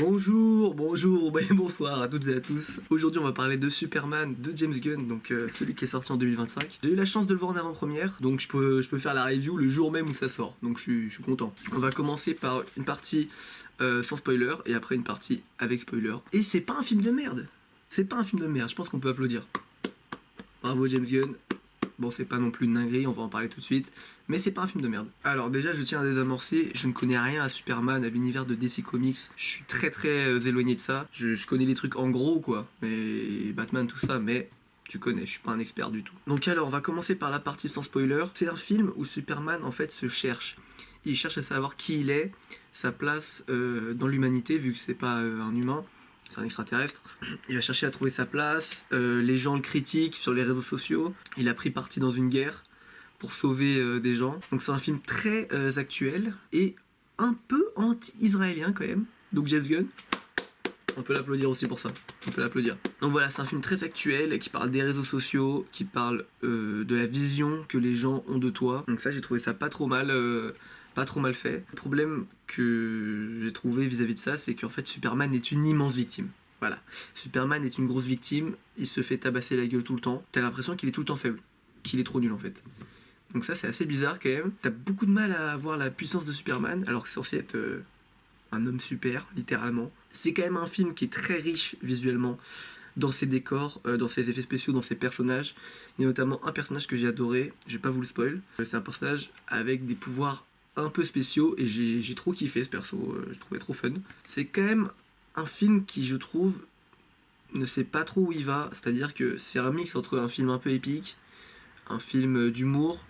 Bonjour, bonsoir à toutes et à tous. Aujourd'hui on va parler de Superman de James Gunn, donc celui qui est sorti en 2025. J'ai eu la chance de le voir en avant-première, donc je peux faire la review le jour même où ça sort, donc je suis content. On va commencer par une partie sans spoiler et après une partie avec spoiler. Et c'est pas un film de merde, je pense qu'on peut applaudir. Bravo James Gunn. Bon, c'est pas non plus une dinguerie, on va en parler tout de suite, mais c'est pas un film de merde. Alors déjà, je tiens à désamorcer, je ne connais rien à Superman, à l'univers de DC Comics, je suis très éloigné de ça, je connais les trucs en gros quoi, mais Batman tout ça, mais tu connais, je suis pas un expert du tout. Donc alors, on va commencer par la partie sans spoiler. C'est un film où Superman en fait se cherche. Il cherche à savoir qui il est, sa place dans l'humanité, vu que c'est pas un humain. C'est un extraterrestre. Il va chercher à trouver sa place. Les gens le critiquent sur les réseaux sociaux. Il a pris parti dans une guerre pour sauver des gens. Donc c'est un film très actuel et un peu anti-israélien quand même. Donc James Gunn, on peut l'applaudir aussi pour ça. On peut l'applaudir. Donc voilà, c'est un film très actuel qui parle des réseaux sociaux, qui parle de la vision que les gens ont de toi. Donc ça, j'ai trouvé ça pas trop mal. Pas trop mal fait. Le problème que j'ai trouvé vis-à-vis de ça, c'est qu'en fait Superman est une immense victime. Voilà. Superman est une grosse victime, il se fait tabasser la gueule tout le temps. T'as l'impression qu'il est tout le temps faible, qu'il est trop nul en fait. Donc ça c'est assez bizarre quand même. T'as beaucoup de mal à voir la puissance de Superman, alors que c'est censé être un homme super, littéralement. C'est quand même un film qui est très riche visuellement, dans ses décors, dans ses effets spéciaux, dans ses personnages. Il y a notamment un personnage que j'ai adoré, je vais pas vous le spoil. C'est un personnage avec des pouvoirs un peu spéciaux et j'ai trop kiffé ce perso, je trouvais trop fun. C'est quand même un film qui, je trouve, ne sait pas trop où il va, c'est-à-dire que c'est un mix entre un film un peu épique, un film d'humour,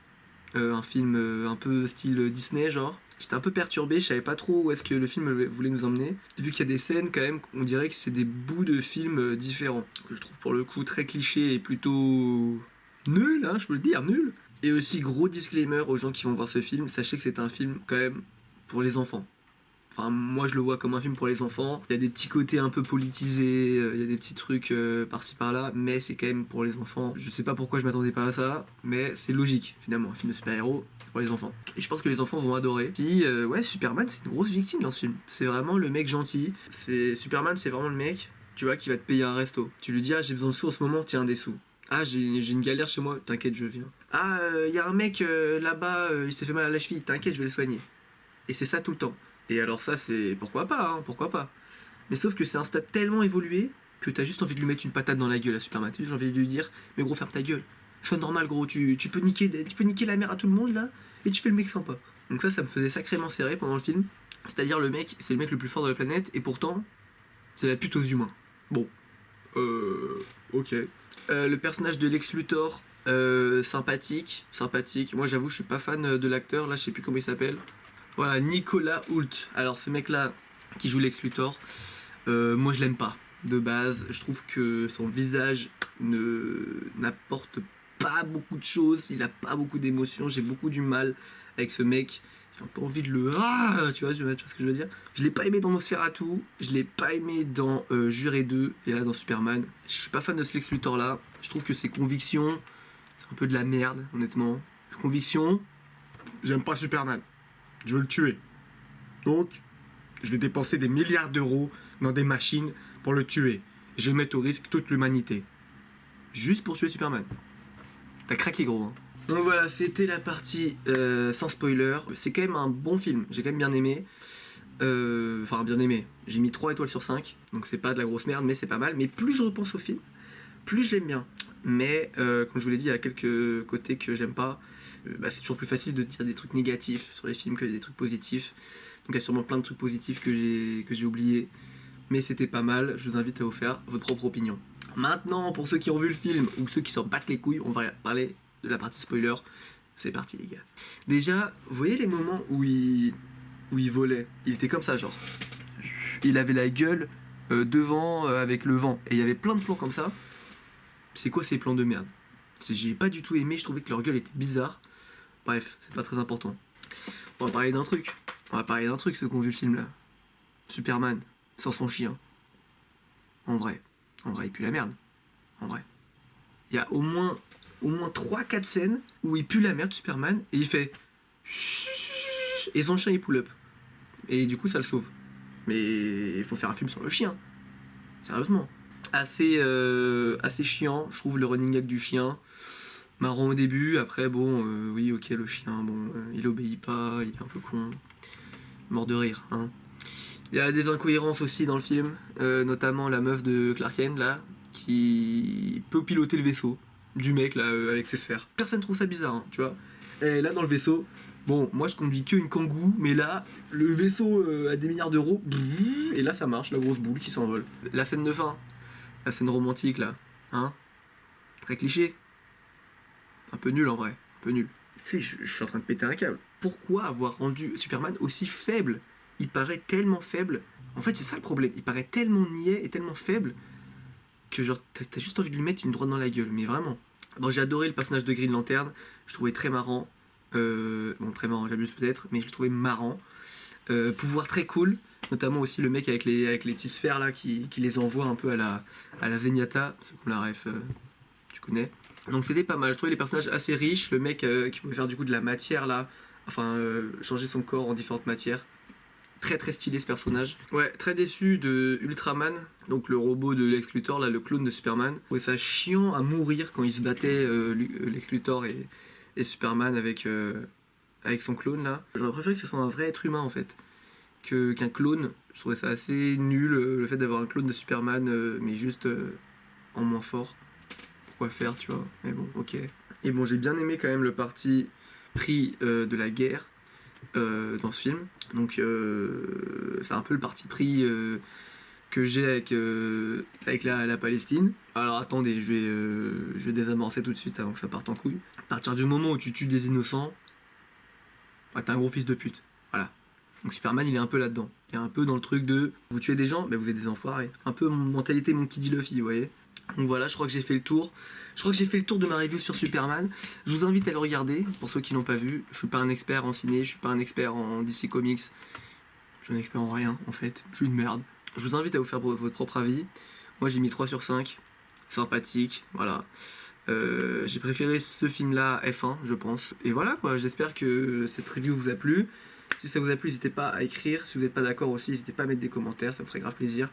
un film un peu style Disney genre. J'étais un peu perturbé, je savais pas trop où est-ce que le film voulait nous emmener, vu qu'il y a des scènes quand même, on dirait que c'est des bouts de films différents, que je trouve pour le coup très cliché et plutôt nul, hein, je peux le dire, nul. Et aussi, gros disclaimer aux gens qui vont voir ce film, sachez que c'est un film quand même pour les enfants. Enfin, moi je le vois comme un film pour les enfants. Il y a des petits côtés un peu politisés, il y a des petits trucs par-ci par-là, mais c'est quand même pour les enfants. Je sais pas pourquoi je m'attendais pas à ça, mais c'est logique finalement. Un film de super-héros, c'est pour les enfants. Et je pense que les enfants vont adorer. Puis, ouais, Superman, c'est une grosse victime dans ce film. C'est vraiment le mec gentil. Superman, c'est vraiment le mec, tu vois, qui va te payer un resto. Tu lui dis, ah, j'ai besoin de sous en ce moment, tiens, des sous. Ah, j'ai une galère chez moi, t'inquiète, je viens. Ah, y a un mec là-bas, il s'est fait mal à la cheville, t'inquiète, je vais le soigner. Et c'est ça tout le temps. Et alors ça, c'est pourquoi pas, hein, pourquoi pas. Mais sauf que c'est un stade tellement évolué que t'as juste envie de lui mettre une patate dans la gueule à Superman. T'as juste envie de lui dire, mais gros, ferme ta gueule. Sois normal, gros, tu peux niquer la mère à tout le monde là, et tu fais le mec sympa. Donc ça me faisait sacrément serrer pendant le film. C'est-à-dire le mec, c'est le mec le plus fort de la planète, et pourtant, c'est la pute aux humains. Bon, ok. Le personnage de Lex Luthor, sympathique. Moi j'avoue, je suis pas fan de l'acteur, là je sais plus comment il s'appelle. Voilà, Nicolas Hoult. Alors ce mec là qui joue Lex Luthor, moi je l'aime pas de base. Je trouve que son visage n'apporte pas beaucoup de choses, il a pas beaucoup d'émotions. J'ai beaucoup du mal avec ce mec. J'ai un peu envie de le... Ah, tu vois ce que je veux dire. Je l'ai pas aimé dans Nosferatu, je l'ai pas aimé dans Juré 2, et là dans Superman. Je suis pas fan de ce Lex Luthor là. Je trouve que ses convictions, c'est un peu de la merde, honnêtement. Convictions, j'aime pas Superman. Je veux le tuer. Donc, je vais dépenser des milliards d'euros dans des machines pour le tuer. Et je vais mettre au risque toute l'humanité. Juste pour tuer Superman. T'as craqué gros, hein. Donc voilà, c'était la partie sans spoiler. C'est quand même un bon film, j'ai quand même bien aimé. Enfin, bien aimé. J'ai mis 3 étoiles sur 5, donc c'est pas de la grosse merde, mais c'est pas mal. Mais plus je repense au film, plus je l'aime bien. Mais, comme je vous l'ai dit, il y a quelques côtés que j'aime pas. C'est toujours plus facile de dire des trucs négatifs sur les films que des trucs positifs. Donc il y a sûrement plein de trucs positifs que j'ai oubliés. Mais c'était pas mal, je vous invite à vous faire votre propre opinion. Maintenant, pour ceux qui ont vu le film, ou ceux qui s'en battent les couilles, on va parler de la partie spoiler. C'est parti les gars. Déjà, vous voyez les moments où il volait. Il était comme ça genre. Il avait la gueule devant avec le vent. Et il y avait plein de plans comme ça. C'est quoi ces plans de merde? J'ai pas du tout aimé, je trouvais que leur gueule était bizarre. Bref, c'est pas très important. On va parler d'un truc. Ceux qui ont vu le film là. Superman, sans son chien. En vrai, il pue la merde. En vrai. Il y a au moins 3-4 scènes où il pue la merde, Superman, et il fait... Et son chien il pull up. Et du coup ça le sauve. Mais il faut faire un film sur le chien. Sérieusement. Assez chiant, je trouve, le running gag du chien. Marrant au début, après, bon, oui, ok, le chien, bon, il obéit pas, il est un peu con. Mort de rire, hein. Il y a des incohérences aussi dans le film, notamment la meuf de Clark Kent, là, qui peut piloter le vaisseau du mec, là, avec ses sphères. Personne trouve ça bizarre, hein, tu vois. Et là, dans le vaisseau, bon, moi, je conduis que une Kangoo, mais là, le vaisseau a des milliards d'euros, et là, ça marche, la grosse boule qui s'envole. La scène de fin, la scène romantique, là, hein, très cliché. Un peu nul, en vrai, un peu nul. Tu sais, je suis en train de péter un câble. Pourquoi avoir rendu Superman aussi faible? Il paraît tellement faible. En fait, c'est ça le problème. Il paraît tellement niais et tellement faible que genre t'as juste envie de lui mettre une droite dans la gueule. Mais vraiment. Bon, j'ai adoré le personnage de Green Lantern. Je le trouvais très marrant. Bon, très marrant, j'abuse peut-être, mais je le trouvais marrant. Pouvoir très cool. Notamment aussi le mec avec les petites sphères là qui les envoie un peu à la Zenyatta. Ceux qu'on la ref, tu connais. Donc c'était pas mal. Je trouvais les personnages assez riches. Le mec qui pouvait faire du coup de la matière là. Enfin, changer son corps en différentes matières. Très très stylé ce personnage. Ouais, très déçu de Ultraman, donc le robot de Lex Luthor, là, le clone de Superman. Je trouvais ça chiant à mourir quand ils se battaient, Lex Luthor et Superman avec son clone là. J'aurais préféré que ce soit un vrai être humain en fait, qu'un clone. Je trouvais ça assez nul, le fait d'avoir un clone de Superman, mais juste en moins fort. Pourquoi faire, tu vois. Mais bon, ok. Et bon, j'ai bien aimé quand même le parti pris de la guerre dans ce film. Donc c'est un peu le parti pris que j'ai avec la Palestine. Alors attendez, je vais désamorcer tout de suite avant que ça parte en couille. À partir du moment où tu tues des innocents, ouais, t'es un gros fils de pute. Voilà. Donc Superman il est un peu là-dedans. Il est un peu dans le truc de vous tuez des gens, mais vous êtes des enfoirés. Un peu mentalité Monkey D. Luffy, vous voyez. Donc voilà, je crois que j'ai fait le tour. Je crois que j'ai fait le tour de ma review sur Superman. Je vous invite à le regarder, pour ceux qui l'ont pas vu. Je suis pas un expert en ciné, je suis pas un expert en DC Comics. Je suis un expert en rien, en fait. Je suis une merde. Je vous invite à vous faire votre propre avis. Moi j'ai mis 3 sur 5. Sympathique, voilà. J'ai préféré ce film-là à F1, je pense. Et voilà quoi, j'espère que cette review vous a plu. Si ça vous a plu, n'hésitez pas à écrire. Si vous n'êtes pas d'accord aussi, n'hésitez pas à mettre des commentaires, ça me ferait grave plaisir.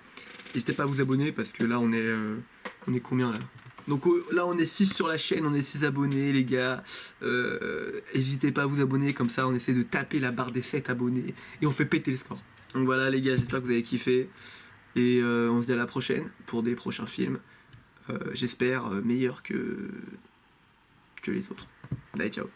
N'hésitez pas à vous abonner parce que là on est combien là? Donc là on est 6 sur la chaîne, on est 6 abonnés les gars. N'hésitez pas à vous abonner, comme ça on essaie de taper la barre des 7 abonnés et on fait péter les scores. Donc voilà les gars, j'espère que vous avez kiffé. Et on se dit à la prochaine pour des prochains films. J'espère meilleurs que les autres. Allez, ciao.